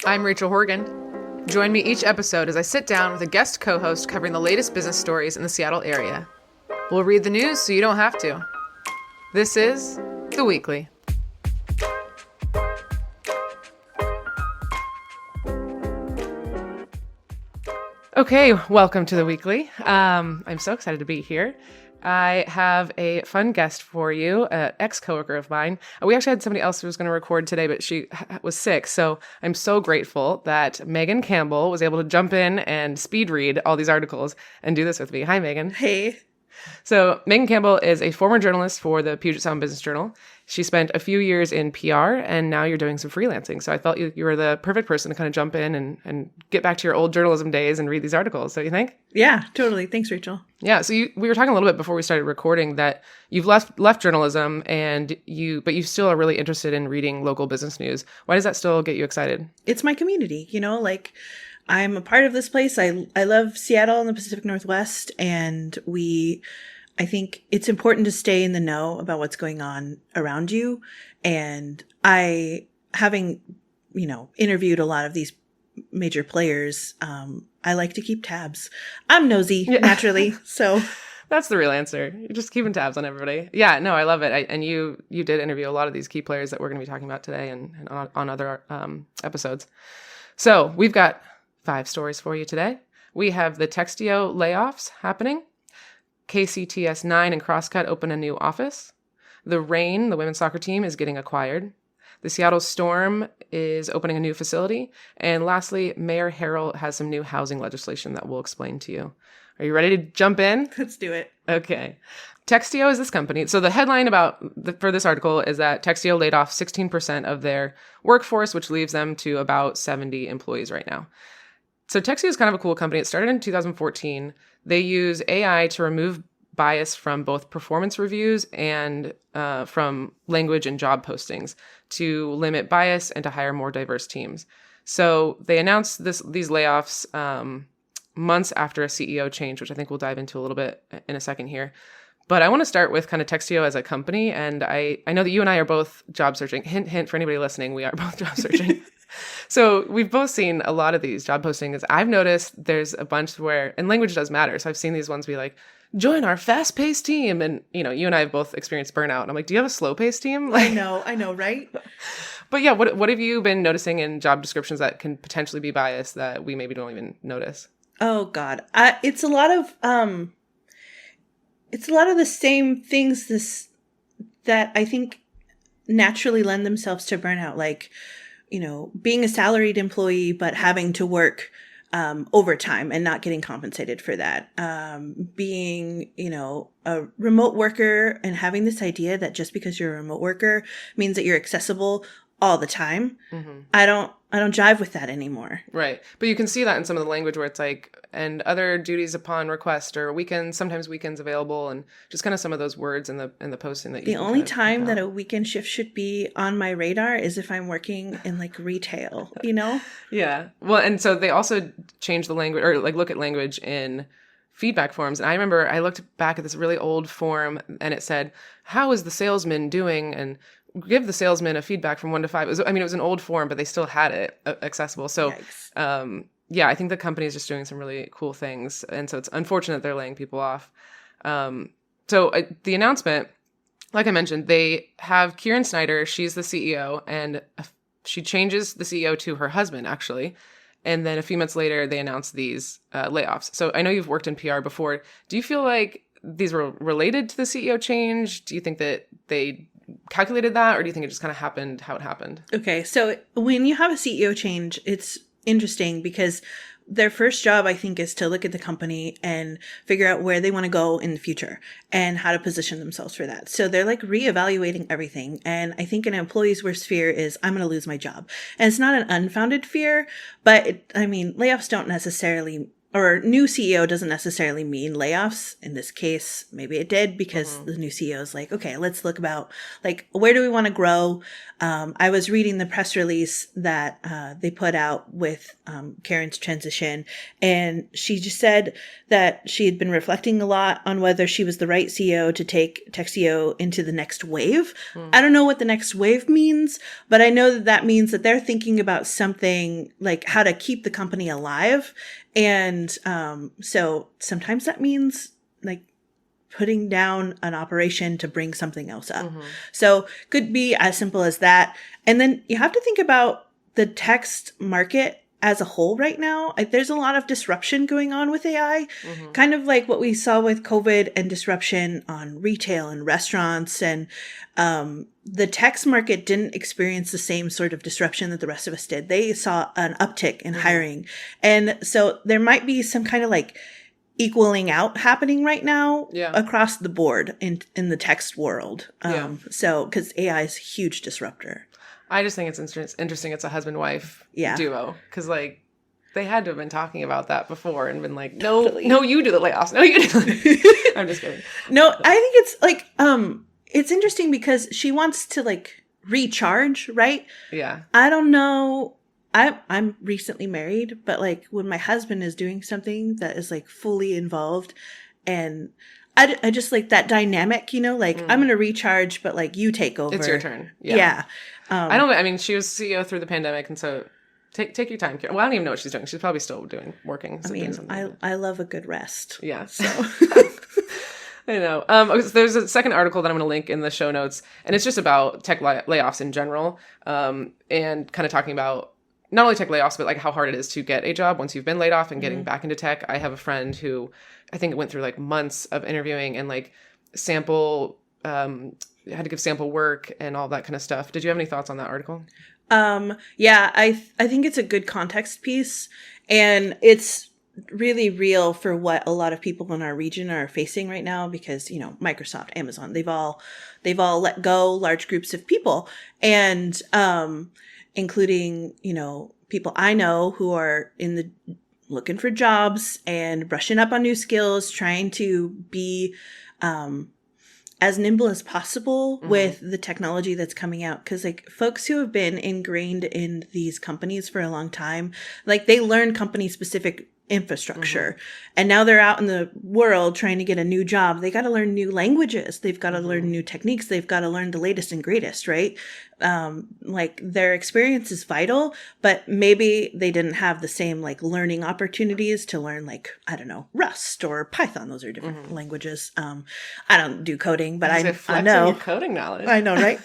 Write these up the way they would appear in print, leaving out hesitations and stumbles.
I'm Rachel Horgan. Join me each episode as I sit down with a guest co-host covering the latest business stories in the Seattle area. We'll read the news so you don't have to. This is The Weekly. Okay, welcome to The Weekly. I'm so excited to be here. I have a fun guest for you, an ex-coworker of mine. We actually had somebody else who was going to record today, but she was sick. So I'm so grateful that Megan Campbell was able to jump in and speed read all these articles and do this with me. Hi, Megan. Hey. So Megan Campbell is a former journalist for the Puget Sound Business Journal. She spent a few years in PR, and now you're doing some freelancing. So I felt you were the perfect person to kind of jump in and get back to your old journalism days and read these articles. Don't you think? Yeah, totally. Thanks, Rachel. Yeah. So we were talking a little bit before we started recording that you've left journalism, but you still are really interested in reading local business news. Why does that still get you excited? It's my community, I'm a part of this place. I love Seattle and the Pacific Northwest, and I think it's important to stay in the know about what's going on around you. And having interviewed a lot of these major players, I like to keep tabs. I'm nosy, naturally, so... That's the real answer. You're just keeping tabs on everybody. Yeah, no, I love it. And you did interview a lot of these key players that we're going to be talking about today and on other episodes. So we've got 5 stories for you today. We have the Textio layoffs happening. KCTS9 and Crosscut open a new office. The Reign, the women's soccer team, is getting acquired. The Seattle Storm is opening a new facility. And lastly, Mayor Harrell has some new housing legislation that we'll explain to you. Are you ready to jump in? Let's do it. Okay. Textio is this company. So the headline for this article is that Textio laid off 16% of their workforce, which leaves them to about 70 employees right now. So Textio is kind of a cool company. It started in 2014. They use AI to remove bias from both performance reviews and from language and job postings to limit bias and to hire more diverse teams. So they announced these layoffs months after a CEO change, which I think we'll dive into a little bit in a second here. But I want to start with kind of Textio as a company. And I know that you and I are both job searching. Hint, hint for anybody listening, we are both job searching. So we've both seen a lot of these job postings. I've noticed there's a bunch and language does matter. So I've seen these ones be like, join our fast-paced team. And, you and I have both experienced burnout. And I'm like, do you have a slow-paced team? I know, right? But yeah, what have you been noticing in job descriptions that can potentially be biased that we maybe don't even notice? Oh, God. It's a lot of the same things that I think naturally lend themselves to burnout, like, being a salaried employee, but having to work overtime and not getting compensated for that. Being, a remote worker and having this idea that just because you're a remote worker means that you're accessible all the time. Mm-hmm. I don't jive with that anymore. Right. But you can see that in some of the language where it's like, and other duties upon request or sometimes weekends available, and just kind of some of those words in the posting that the only time that a weekend shift should be on my radar is if I'm working in like retail, Yeah. Well, and so they also changed the language or like look at language in feedback forms. And I remember I looked back at this really old form and it said, how is the salesman doing? And give the salesman a feedback from 1 to 5. It was an old form, but they still had it accessible. So, I think the company is just doing some really cool things. And so it's unfortunate they're laying people off. The announcement, like I mentioned, they have Kieran Snyder. She's the CEO, and she changes the CEO to her husband, actually. And then a few months later, they announced these layoffs. So I know you've worked in PR before. Do you feel like these were related to the CEO change? Do you think that they calculated that, or do you think it just kind of happened how it happened? Okay, so when you have a CEO change, it's interesting because their first job, I think, is to look at the company and figure out where they want to go in the future and how to position themselves for that. So they're like reevaluating everything. And I think an employee's worst fear is I'm going to lose my job. And it's not an unfounded fear, but layoffs don't necessarily or new CEO doesn't necessarily mean layoffs. In this case, maybe it did, because the new CEO is like, okay, let's look about like, where do we want to grow? I was reading the press release that they put out with Karen's transition, and she just said that she had been reflecting a lot on whether she was the right CEO to take Textio into the next wave. I don't know what the next wave means, but I know that that means that they're thinking about something like how to keep the company alive. And so sometimes that means like putting down an operation to bring something else up. So could be as simple as that. And then you have to think about the text market as a whole right now. Like, there's a lot of disruption going on with AI, kind of like what we saw with COVID and disruption on retail and restaurants. And the text market didn't experience the same sort of disruption that the rest of us did. They saw an uptick in hiring. And so there might be some kind of like equaling out happening right now across the board in the text world. So, because AI is a huge disruptor. I just think it's interesting. It's a husband-wife duo, because like they had to have been talking about that before and been like, no, you do the layoffs. No, you do. I'm just kidding. No, I think it's like, it's interesting because she wants to like recharge, right? Yeah. I don't know. I'm recently married, but like when my husband is doing something that is like fully involved, and I just like that dynamic, you know, like I'm going to recharge, but like you take over. It's your turn. Yeah. I mean, she was CEO through the pandemic, and so take your time. Well, I don't even know what she's doing. She's probably still working. I mean, I love a good rest. Yeah. So I know. So there's a second article that I'm going to link in the show notes, and it's just about tech layoffs in general, and kind of talking about not only tech layoffs, but like how hard it is to get a job once you've been laid off and getting back into tech. I have a friend who I think went through like months of interviewing and like had to give sample work and all that kind of stuff. Did you have any thoughts on that article? Yeah, I think it's a good context piece, and it's really real for what a lot of people in our region are facing right now, because, you know, Microsoft, Amazon, they've all let go large groups of people, and including, you know, people I know who are looking for jobs and brushing up on new skills, trying to be as nimble as possible with the technology that's coming out. Because like folks who have been ingrained in these companies for a long time, like they learn company specific infrastructure, and now they're out in the world trying to get a new job. They got to learn new languages. They've got to learn new techniques. They've got to learn the latest and greatest, right? Like their experience is vital, but maybe they didn't have the same like learning opportunities to learn like, I don't know, Rust or Python. Those are different languages. I don't do coding, but I know your coding knowledge. I know, right?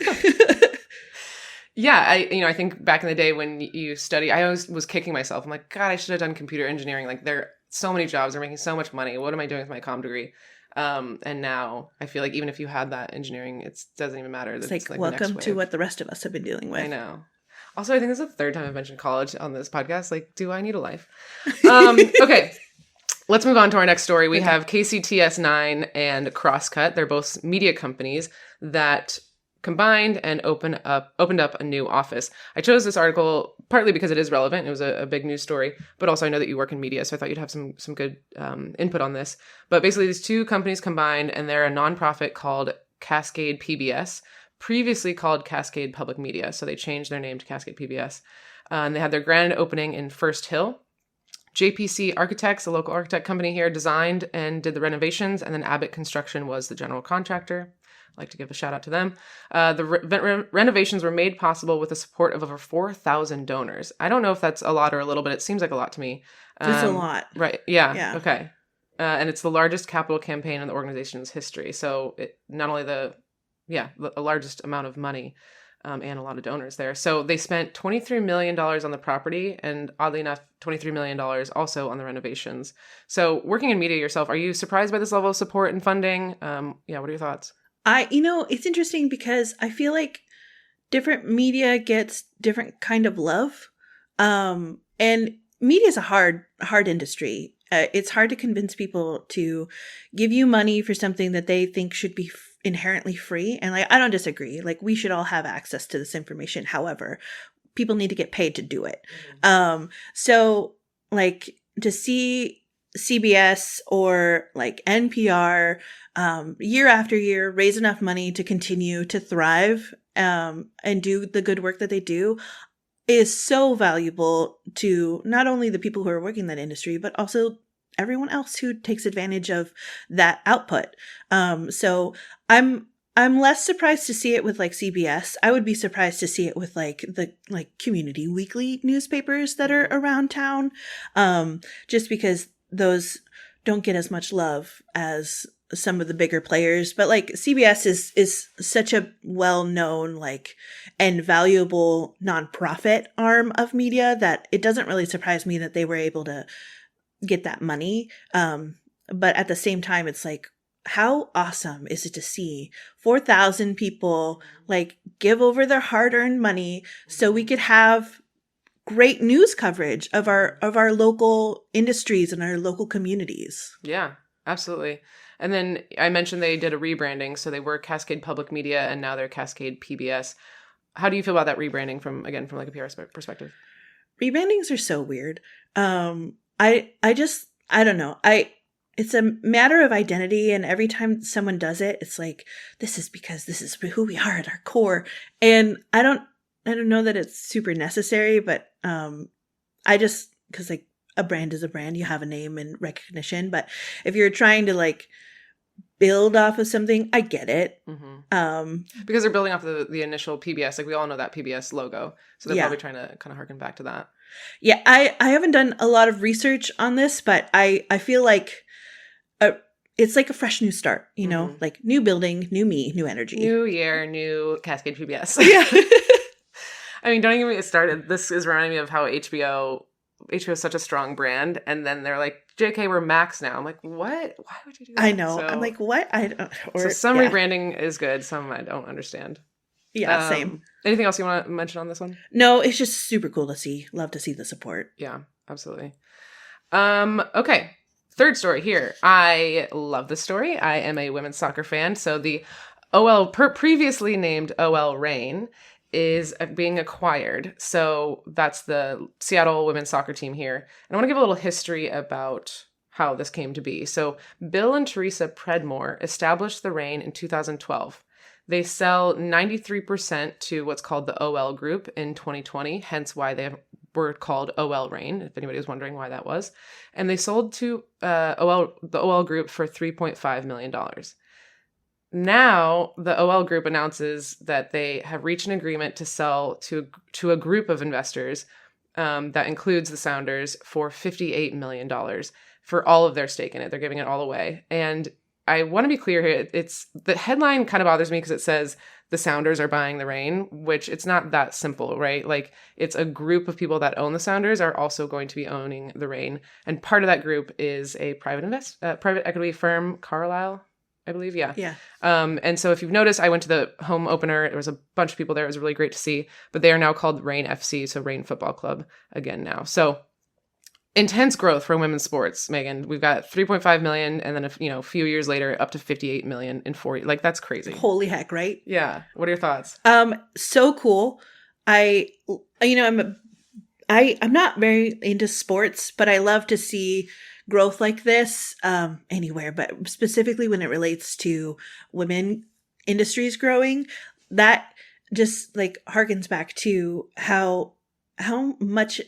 Yeah, I think back in the day when you study, I always was kicking myself. I'm like, God, I should have done computer engineering. Like, there are so many jobs, they're making so much money. What am I doing with my comm degree? And now I feel like even if you had that engineering, it doesn't even matter. It's like welcome to what the rest of us have been dealing with. I know. Also, I think this is the third time I've mentioned college on this podcast. Like, do I need a life? Okay. Let's move on to our next story. We have KCTS9 and Crosscut. They're both media companies that combined and opened up a new office. I chose this article partly because it is relevant. It was a big news story, but also I know that you work in media, so I thought you'd have some good input on this. But basically, these two companies combined, and they're a nonprofit called Cascade PBS, previously called Cascade Public Media. So they changed their name to Cascade PBS. And they had their grand opening in First Hill. JPC Architects, a local architect company here, designed and did the renovations, and then Abbott Construction was the general contractor. I'd like to give a shout out to them. The renovations were made possible with the support of over 4,000 donors. I don't know if that's a lot or a little, but it seems like a lot to me. It's a lot. Right. Yeah. Okay. And it's the largest capital campaign in the organization's history. So it not only the largest amount of money and a lot of donors there. So they spent $23 million on the property, and oddly enough, $23 million also on the renovations. So working in media yourself, are you surprised by this level of support and funding? What are your thoughts? It's interesting because I feel like different media gets different kind of love. And media is a hard industry. It's hard to convince people to give you money for something that they think should be inherently free. And like, I don't disagree. Like, we should all have access to this information. However, people need to get paid to do it. So like to see CBS or like NPR, year after year, raise enough money to continue to thrive, and do the good work that they do is so valuable to not only the people who are working in that industry, but also everyone else who takes advantage of that output. So I'm less surprised to see it with like CBS. I would be surprised to see it with like the like community weekly newspapers that are around town, just because those don't get as much love as some of the bigger players. But like CBS is such a well-known like and valuable nonprofit arm of media that it doesn't really surprise me that they were able to get that money. But at the same time, it's like, how awesome is it to see 4,000 people like give over their hard-earned money so we could have great news coverage of our local industries and our local communities. Yeah, absolutely. And then I mentioned they did a rebranding, so they were Cascade Public Media and now they're Cascade PBS. How do you feel about that rebranding from like a PR perspective? Rebrandings are so weird. I don't know. It's a matter of identity, and every time someone does it, it's like, this is because this is who we are at our core. And I don't know that it's super necessary, but because like a brand is a brand, you have a name and recognition. But if you're trying to like build off of something, I get it. Mm-hmm. Because they're building off the initial PBS. Like we all know that PBS logo, so they're probably trying to kind of harken back to that. Yeah, I haven't done a lot of research on this, but I feel like it's like a fresh new start, you know, mm-hmm. like new building, new me, new energy. New year, new Cascade PBS. Yeah. I mean, don't even get me started. This is reminding me of how HBO is such a strong brand. And then they're like, JK, we're Max now. I'm like, what? Why would you do that? I know. So, I'm like, what? I don't. So some rebranding is good. Some I don't understand. Yeah, same. Anything else you want to mention on this one? No, it's just super cool to see. Love to see the support. Yeah, absolutely. Okay. Third story here. I love this story. I am a women's soccer fan. So the previously named OL Reign is being acquired. So that's the Seattle women's soccer team here. And I want to give a little history about how this came to be. So Bill and Teresa Predmore established the Reign in 2012. They sell 93% to what's called the OL Group in 2020, hence why they were called OL Reign, if anybody was wondering why that was. And they sold to the OL Group for $3.5 million. Now, the OL Group announces that they have reached an agreement to sell to a group of investors that includes the Sounders for $58 million for all of their stake in it. They're giving it all away. And I want to be clear here. It's the headline kind of bothers me because it says the Sounders are buying the Reign, which it's not that simple, right? Like it's a group of people that own the Sounders are also going to be owning the Reign. And part of that group is a private equity firm, Carlyle, I believe. Yeah. Yeah. And so if you've noticed, I went to the home opener. There was a bunch of people there. It was really great to see, but they are now called Reign FC. So Reign Football Club again now. So intense growth for women's sports, Megan. We've got 3.5 million, and then a few years later, up to 58 million in 40. Like that's crazy. Holy heck, right? Yeah. What are your thoughts? So cool. I'm not very into sports, but I love to see growth like this anywhere, but specifically when it relates to women industries growing. That just like harkens back to how much.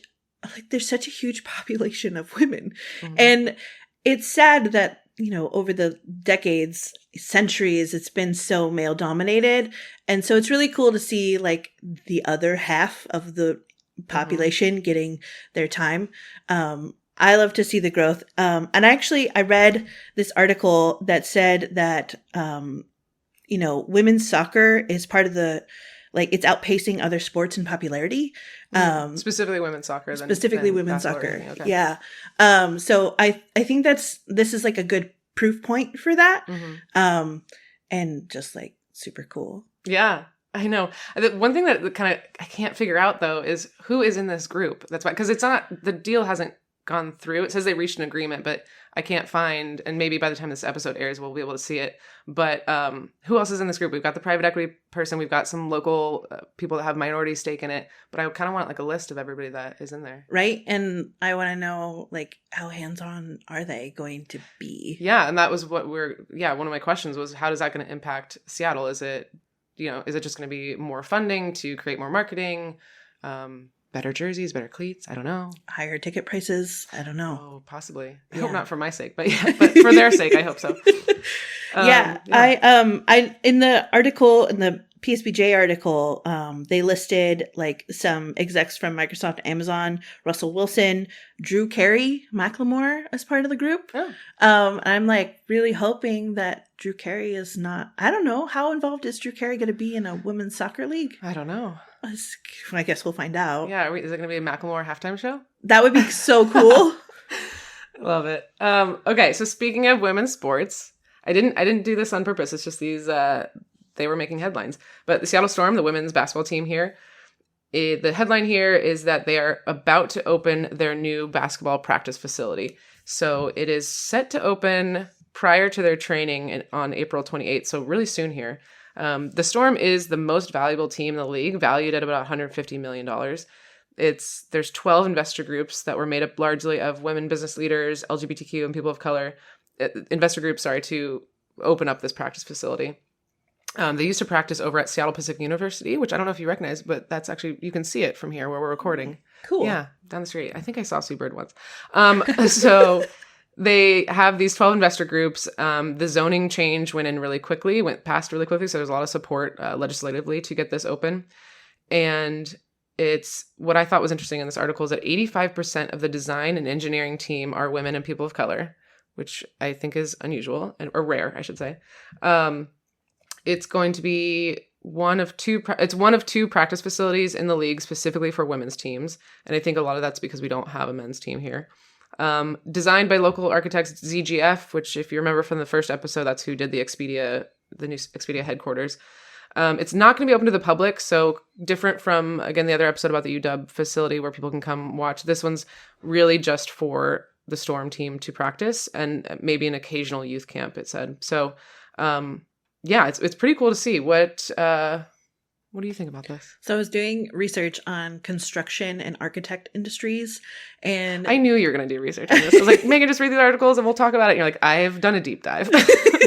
Like there's such a huge population of women. Mm-hmm. And it's sad that, over the decades, centuries, it's been so male dominated. And so it's really cool to see like the other half of the population mm-hmm. getting their time. I love to see the growth. And I read this article that said that, women's soccer is part of the, like it's outpacing other sports in popularity. Specifically women's soccer. Specifically women's soccer. Okay. Yeah. So I think this is like a good proof point for that. Mm-hmm. And just like super cool. Yeah, I know. One thing that kind of I can't figure out though is who is in this group. That's why, because it's not, the deal hasn't gone through. It says they reached an agreement, but I can't find, and maybe by the time this episode airs, we'll be able to see it. But who else is in this group? We've got the private equity person. We've got some local people that have minority stake in it. But I kind of want like a list of everybody that is in there. Right. And I want to know, like, how hands-on are they going to be? Yeah. And that was what one of my questions was, how is that going to impact Seattle? Is it just going to be more funding to create more marketing? Better jerseys, better cleats. I don't know. Higher ticket prices. I don't know. Oh, possibly. I hope not for my sake, but but for their sake, I hope so. I in the article, in the PSBJ article, they listed like some execs from Microsoft, Amazon, Russell Wilson, Drew Carey, Macklemore as part of the group. Oh. I'm like really hoping that Drew Carey is not. I don't know, how involved is Drew Carey going to be in a women's soccer league? I don't know. I guess we'll find out. Yeah, is it going to be a Macklemore halftime show? That would be so cool. Love it. Okay, so speaking of women's sports, I didn't do this on purpose. It's just these they were making headlines. But the Seattle Storm, the women's basketball team here, the headline here is that they are about to open their new basketball practice facility. So it is set to open prior to their training on April 28th, so really soon here. The Storm is the most valuable team in the league, valued at about $150 million. There's 12 investor groups that were made up largely of women business leaders, LGBTQ, and people of color. Investor groups, to open up this practice facility. They used to practice over at Seattle Pacific University, which I don't know if you recognize, but that's actually, you can see it from here where we're recording. Cool. Yeah, down the street. I think I saw Sue Bird once. So they have these 12 investor groups. The zoning change went passed really quickly. So there's a lot of support legislatively to get this open. And it's what I thought was interesting in this article is that 85% of the design and engineering team are women and people of color, which I think is unusual or rare, I should say. It's going to be one of two practice facilities in the league specifically for women's teams. And I think a lot of that's because we don't have a men's team here. Designed by local architects ZGF, which if you remember from the first episode, that's who did the new Expedia headquarters. It's not going to be open to the public. So different from, again, the other episode about the UW facility where people can come watch. This one's really just for the Storm team to practice and maybe an occasional youth camp, it said. So, it's pretty cool to see. What do you think about this? So I was doing research on construction and architect industries, and I knew you were going to do research on this. I was like, Megan, just read these articles and we'll talk about it. And you're like, I've done a deep dive.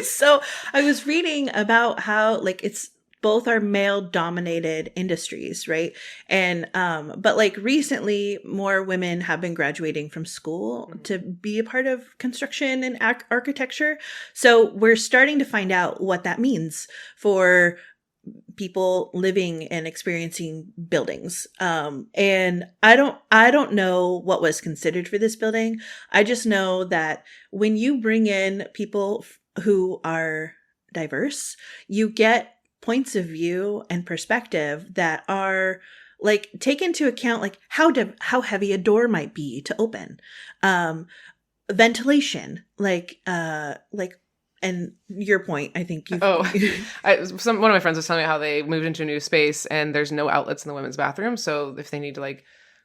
So I was reading about how it's both are male dominated industries, right? And but recently more women have been graduating from school to be a part of construction and architecture. So we're starting to find out what that means for people living and experiencing buildings. And I don't know what was considered for this building. I just know that when you bring in people who are diverse, you get points of view and perspective that are take into account how heavy a door might be to open, ventilation, and your point, I think you. One of my friends was telling me how they moved into a new space and there's no outlets in the women's bathroom. So if they need to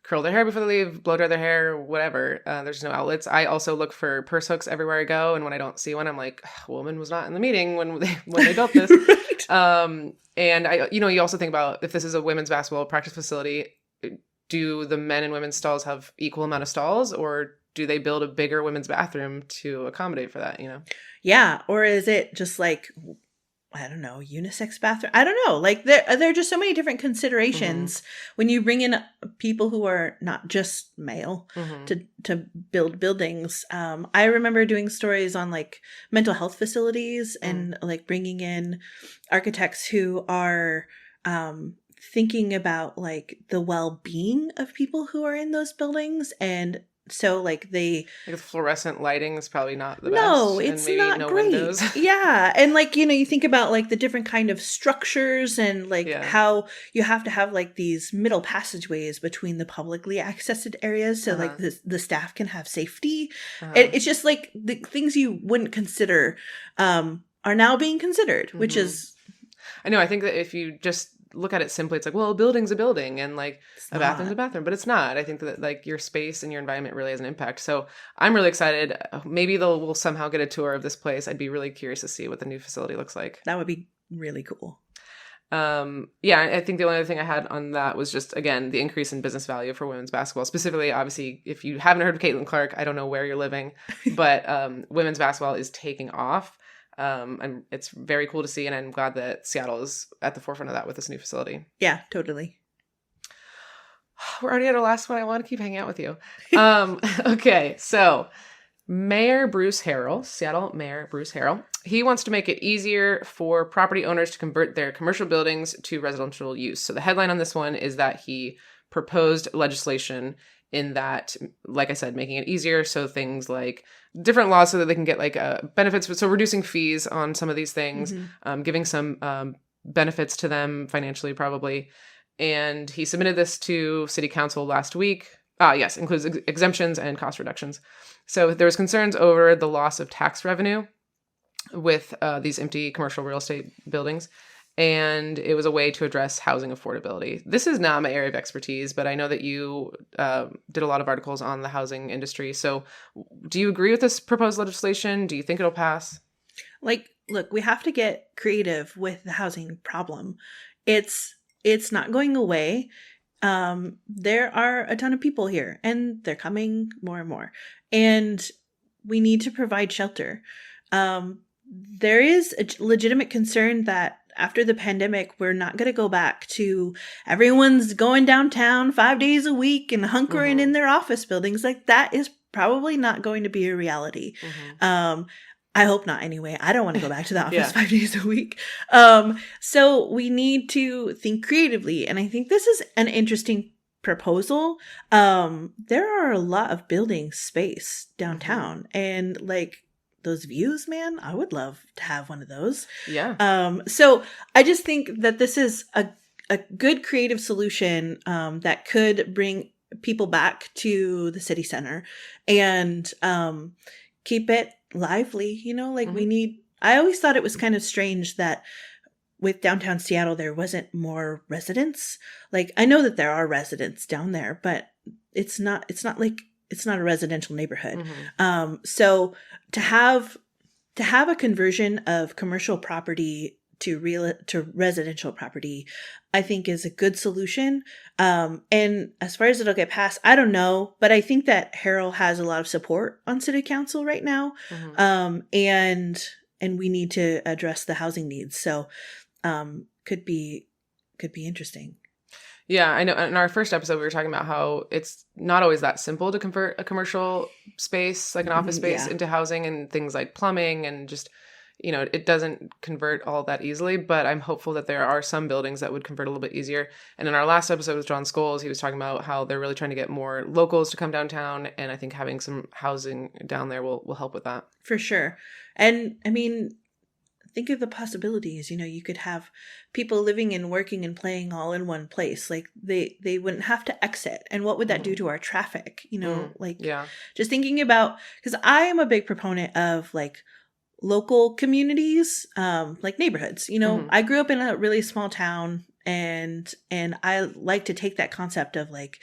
curl their hair before they leave, blow dry their hair, whatever, there's no outlets. I also look for purse hooks everywhere I go, and when I don't see one, I'm like, woman was not in the meeting when they built this. Right. And you also think about if this is a women's basketball practice facility, do the men and women's stalls have equal amount of stalls, or do they build a bigger women's bathroom to accommodate for that? Yeah, or is it just I don't know, unisex bathroom? I don't know. There are just so many different considerations when you bring in people who are not just male to build buildings. I remember doing stories on mental health facilities and bringing in architects who are thinking about the well-being of people who are in those buildings. And so the fluorescent lighting is probably not the best. No, it's not great. Windows. Yeah. And you think about the different kind of structures and how you have to have these middle passageways between the publicly accessed areas. So the staff can have safety. It's just the things you wouldn't consider are now being considered, which is. I know. I think that if you just look at it simply. It's like, well, a building's a building and like It's a bathroom's a not. bathroom, but it's not. I think that like your space and your environment really has an impact. So I'm really excited. Maybe we'll somehow get a tour of this place. I'd be really curious to see what the new facility looks like. That would be really cool. Yeah, I think the only other thing I had on that was just, again, the increase in business value for women's basketball. Specifically, obviously, if you haven't heard of Caitlin Clark, I don't know where you're living, but women's basketball is taking off. And it's very cool to see. And I'm glad that Seattle is at the forefront of that with this new facility. Yeah, totally. We're already at our last one. I want to keep hanging out with you. Okay, so Mayor Bruce Harrell, Seattle Mayor Bruce Harrell, he wants to make it easier for property owners to convert their commercial buildings to residential use. So the headline on this one is that he proposed legislation in that, like I said, making it easier. So things like different laws so that they can get like benefits. So reducing fees on some of these things, giving some benefits to them financially probably. And he submitted this to City Council last week. Yes, includes exemptions and cost reductions. So there was concerns over the loss of tax revenue with these empty commercial real estate buildings. And it was a way to address housing affordability. This is not my area of expertise, but I know that you did a lot of articles on the housing industry. So do you agree with this proposed legislation? Do you think it'll pass? Like, look, we have to get creative with the housing problem. It's not going away. There are a ton of people here and they're coming more and more. And we need to provide shelter. There is a legitimate concern that after the pandemic, we're not going to go back to everyone's going downtown 5 days a week and hunkering in their office buildings. Like, that is probably not going to be a reality. I hope not anyway. I don't want to go back to the office 5 days a week. So we need to think creatively. And I think this is an interesting proposal. There are a lot of building space downtown and like those views, man, I would love to have one of those. Yeah. So I just think that this is a good creative solution that could bring people back to the city center and keep it lively, you know, like I always thought it was kind of strange that with downtown Seattle, there wasn't more residents. Like, I know that there are residents down there, but it's not a residential neighborhood. So to have a conversion of commercial property to residential property, I think is a good solution. And as far as it'll get passed, I don't know, but I think that Harrell has a lot of support on city council right now. And we need to address the housing needs. So, could be interesting. Yeah, I know. In our first episode, we were talking about how it's not always that simple to convert a commercial space, like an office space, into housing, and things like plumbing and just, you know, it doesn't convert all that easily. But I'm hopeful that there are some buildings that would convert a little bit easier. And in our last episode with John Scholes, he was talking about how they're really trying to get more locals to come downtown. And I think having some housing down there will help with that. For sure. And I mean, think of the possibilities. You know, you could have people living and working and playing all in one place. Like they wouldn't have to exit. And what would that do to our traffic? You know, just thinking about, because I am a big proponent of like local communities, like neighborhoods. You know, I grew up in a really small town and I like to take that concept of like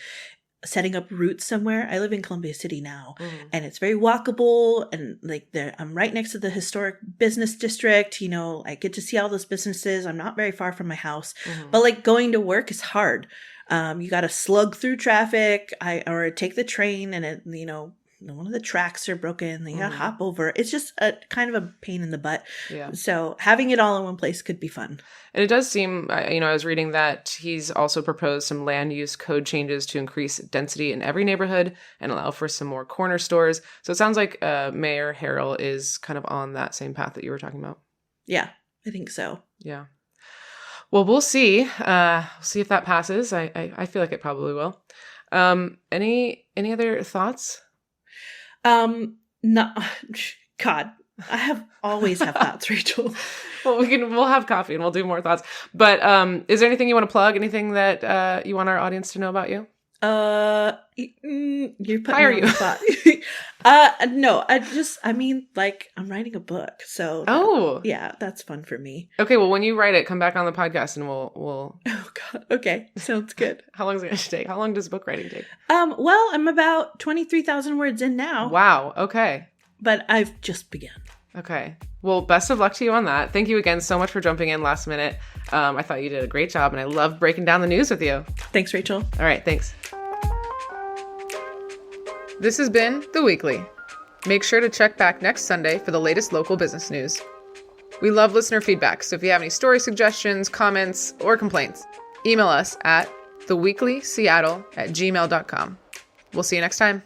setting up roots somewhere. I live in Columbia City now, and it's very walkable, and like I'm right next to the historic business district. You know, I get to see all those businesses. I'm not very far from my house, but like going to work is hard. You got to slug through traffic, or take the train, and it, you know, one of the tracks are broken. You got to hop over. It's just a kind of a pain in the butt. Yeah. So having it all in one place could be fun. And it does seem, you know, I was reading that he's also proposed some land use code changes to increase density in every neighborhood and allow for some more corner stores. So it sounds like Mayor Harrell is kind of on that same path that you were talking about. Yeah, I think so. Yeah. Well, we'll see. See if that passes. I feel like it probably will. Any other thoughts? No, God, I always have thoughts, Rachel. Well, we'll have coffee and we'll do more thoughts. But is there anything you want to plug? Anything that you want our audience to know about you? You're putting Hire me on the spot. No, I mean, like, I'm writing a book, so Oh. yeah, that's fun for me. Okay, well, when you write it, come back on the podcast and we'll Oh God. Okay, sounds good. How long is it going to take? How long does book writing take? Well, I'm about 23,000 words in now. Wow. Okay. But I've just begun. Okay. Well, best of luck to you on that. Thank you again so much for jumping in last minute. I thought you did a great job, and I loved breaking down the news with you. Thanks, Rachel. All right, thanks. This has been The Weekly. Make sure to check back next Sunday for the latest local business news. We love listener feedback, so if you have any story suggestions, comments, or complaints, email us at theweeklyseattle@gmail.com. We'll see you next time.